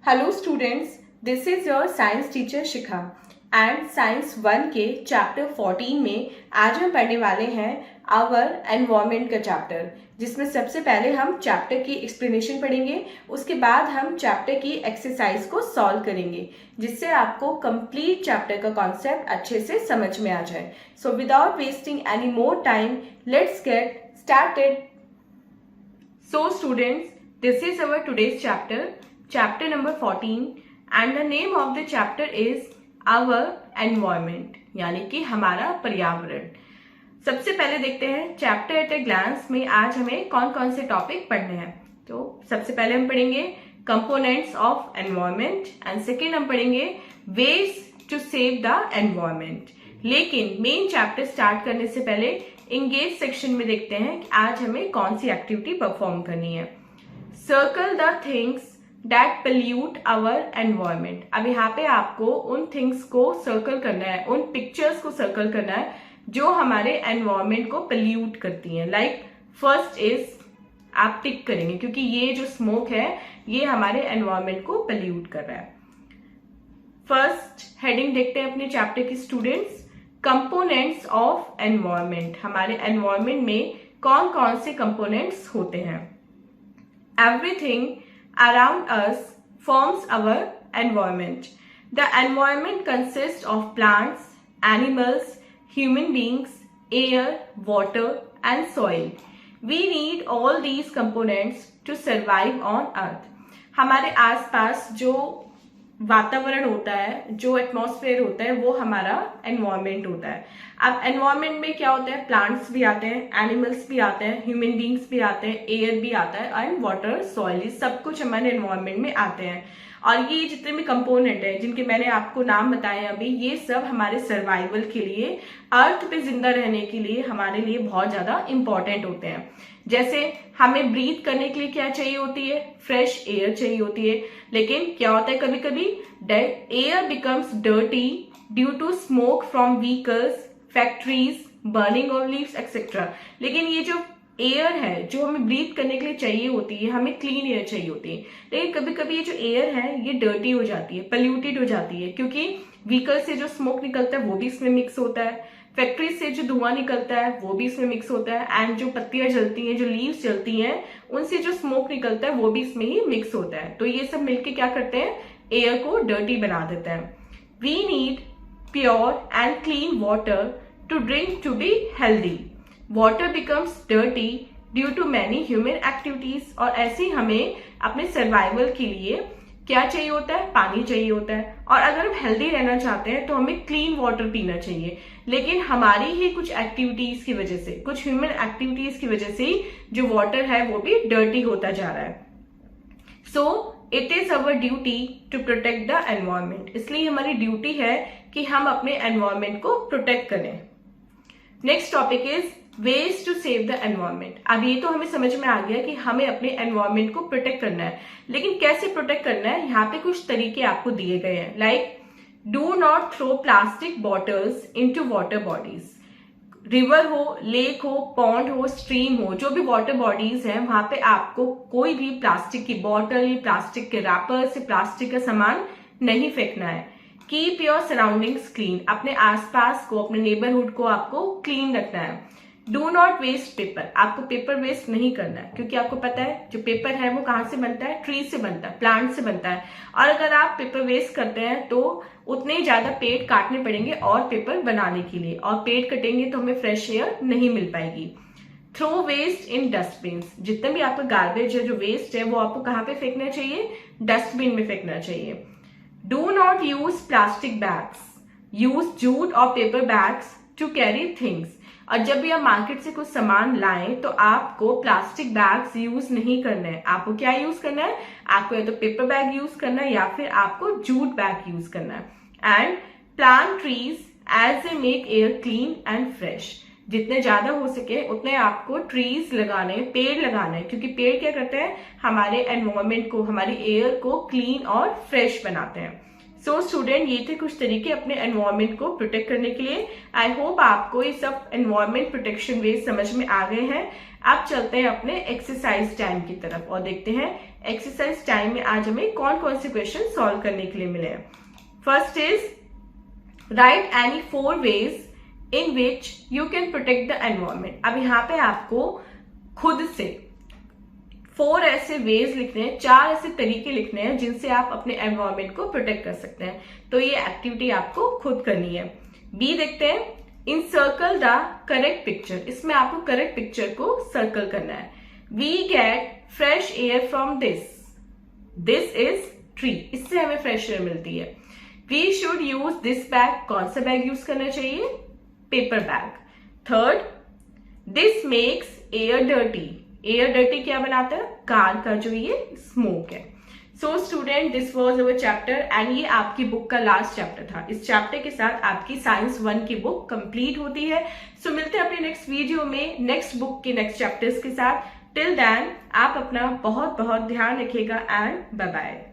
Hello students, this is your science teacher Shikha and science 1 के chapter 14 में आज हम पढ़ने वाले हैं आवर एनवायरनमेंट का चैप्टर, जिसमें सबसे पहले हम चैप्टर की एक्सप्लेनेशन पढ़ेंगे। उसके बाद हम चैप्टर की एक्सरसाइज को सॉल्व करेंगे, जिससे आपको कंप्लीट चैप्टर का कॉन्सेप्ट अच्छे से समझ में आ जाए। So without wasting any more time, let's get started. So students, this is our today's chapter number 14 and the name of the chapter is our environment, यानी कि हमारा पर्यावरण। सबसे पहले देखते हैं चैप्टर एट ए ग्लांस में आज हमें कौन कौन से टॉपिक पढ़ने हैं। तो सबसे पहले हम पढ़ेंगे components of environment and second हम पढ़ेंगे ways to save the environment. लेकिन मेन चैप्टर स्टार्ट करने से पहले इंगेज सेक्शन में देखते हैं कि आज हमें कौन सी एक्टिविटी परफॉर्म करनी है। Circle the things that pollute our environment. अब यहाँ पे आपको उन थिंग्स को सर्कल करना है, उन पिक्चर्स को सर्कल करना है जो हमारे एनवायरनमेंट को पोल्यूट करती हैं। लाइक फर्स्ट इज, आप टिक करेंगे क्योंकि ये जो स्मोक है ये हमारे एनवायरनमेंट को पोल्यूट कर रहा है। फर्स्ट हेडिंग देखते हैं अपने चैप्टर की स्टूडेंट्स, कंपोनेंट्स ऑफ एनवायरनमेंट। हमारे एनवायरनमेंट में कौन कौन से कंपोनेंट्स होते हैं। Everything around us forms our environment. The environment consists of plants, animals, human beings, air, water, and soil. We need all these components to survive on Earth. हमारे आसपास जो वातावरण होता है, जो एटमॉस्फेयर होता है, वो हमारा एनवायरनमेंट होता है। अब एनवायरनमेंट में क्या होता है, प्लांट्स भी आते हैं, एनिमल्स भी आते हैं, ह्यूमन बींग्स भी आते हैं, एयर भी आता है एंड वाटर, सॉइल, ये सब कुछ हमारे एनवायरनमेंट में आते हैं। और ये जितने भी कंपोनेंट है जिनके मैंने आपको नाम बताए अभी, ये सब हमारे सर्वाइवल के लिए, अर्थ पे जिंदा रहने के लिए हमारे लिए बहुत ज्यादा इंपॉर्टेंट होते हैं। जैसे हमें ब्रीथ करने के लिए क्या चाहिए होती है, फ्रेश एयर चाहिए होती है। लेकिन क्या होता है, कभी कभी air becomes dirty due to smoke from vehicles, factories, burning of leaves etcetera. लेकिन ये जो एयर है जो हमें ब्रीथ करने के लिए चाहिए होती है, हमें क्लीन एयर चाहिए होती है। लेकिन कभी कभी ये जो एयर है ये डर्टी हो जाती है, पोल्यूटेड हो जाती है, क्योंकि व्हीकल से जो स्मोक निकलता है वो भी इसमें मिक्स होता है, फैक्ट्री से जो धुआं निकलता है वो भी इसमें मिक्स होता है, एंड जो पत्तियां जलती हैं, जो लीव्स जलती हैं, उनसे जो स्मोक निकलता है वो भी इसमें ही मिक्स होता है। तो ये सब मिलके क्या करते हैं, एयर को डर्टी बना देते हैं। We need pure and clean water to drink to be healthy. Water becomes dirty due to many human activities. और ऐसे ही हमें अपने सर्वाइवल के लिए क्या चाहिए होता है, पानी चाहिए होता है। और अगर हम हेल्दी रहना चाहते हैं तो हमें क्लीन वाटर पीना चाहिए। लेकिन हमारी ही कुछ एक्टिविटीज की वजह से, कुछ ह्यूमन एक्टिविटीज की वजह से जो वाटर है वो भी डर्टी होता जा रहा है। So it is our duty to protect the environment. इसलिए हमारी ड्यूटी है कि हम अपने एनवायरनमेंट को प्रोटेक्ट करें। Next topic is ways to save the environment. अब ये तो हमें समझ में आ गया कि हमें अपने एनवायरनमेंट को प्रोटेक्ट करना है, लेकिन कैसे प्रोटेक्ट करना है, यहाँ पे कुछ तरीके आपको दिए गए हैं। Like do not throw plastic bottles into water bodies. River हो, लेक हो, पॉन्ड हो, स्ट्रीम हो, जो भी वाटर बॉडीज हैं वहां पे आपको कोई भी प्लास्टिक की बॉटल, प्लास्टिक के रैपर्स, प्लास्टिक का सामान नहीं फेंकना है। Keep your surroundings clean. अपने आसपास को, अपने नेबरहुड को आपको क्लीन रखना है। Do not waste paper. आपको पेपर वेस्ट नहीं करना है, क्योंकि आपको पता है जो पेपर है वो कहाँ से बनता है, ट्री से बनता है, प्लांट से बनता है। और अगर आप पेपर वेस्ट करते हैं तो उतने ही ज्यादा पेड़ काटने पड़ेंगे और पेपर बनाने के लिए, और पेड़ कटेंगे तो हमें फ्रेश एयर नहीं मिल पाएगी। Throw waste in dustbin. जितना भी आपका गार्बेज है, जो वेस्ट है, वो आपको कहाँ पे फेंकना चाहिए, डस्टबिन में फेंकना चाहिए। Do not use plastic bags. Use jute और paper bags to carry things. और जब भी आप मार्केट से कुछ सामान लाएं तो आपको प्लास्टिक बैग्स यूज नहीं करना है। आपको क्या यूज करना है, आपको या तो पेपर बैग यूज करना है या फिर आपको जूट बैग यूज करना है। And plant trees as a make air clean and fresh. जितने ज्यादा हो सके उतने आपको ट्रीज लगाने, पेड़ लगाना है, क्योंकि पेड़ क्या करते हैं, हमारे एनवायरनमेंट को, हमारी एयर को क्लीन और फ्रेश बनाते हैं। सो स्टूडेंट, ये थे कुछ तरीके अपने एनवायरनमेंट को प्रोटेक्ट करने के लिए। आई होप आपको ये सब एनवायरनमेंट प्रोटेक्शन वेज समझ में आ गए हैं। अब चलते हैं अपने एक्सरसाइज टाइम की तरफ और देखते हैं एक्सरसाइज टाइम में आज हमें कौन कौन से क्वेश्चन सॉल्व करने के लिए मिले हैं। First is right any 4 ways in which you can protect the environment। अब यहाँ पे आपको खुद से 4 ऐसे वेज लिखने हैं, 4 ऐसे तरीके लिखने हैं जिनसे आप अपने एनवायरमेंट को प्रोटेक्ट कर सकते हैं। तो ये एक्टिविटी आपको खुद करनी है। बी देखते हैं, in circle the correct picture. इसमें आपको करेक्ट पिक्चर को सर्कल करना है। We get fresh air from this, this is tree, इससे हमें फ्रेश एयर मिलती है। We should use this bag, कौन सा बैग यूज करना चाहिए, paper bag. Third, this makes air dirty, air dirty क्या बनाता है, कार का जो ये स्मोक है। So student, this was our chapter and ये आपकी बुक का लास्ट चैप्टर था। इस चैप्टर के साथ आपकी साइंस 1 की बुक कंप्लीट होती है। सो मिलते हैं अपने नेक्स्ट वीडियो में नेक्स्ट बुक के नेक्स्ट चैप्टर्स के साथ। टिल देन आप अपना बहुत बहुत ध्यान रखिएगा एंड बाय बाय।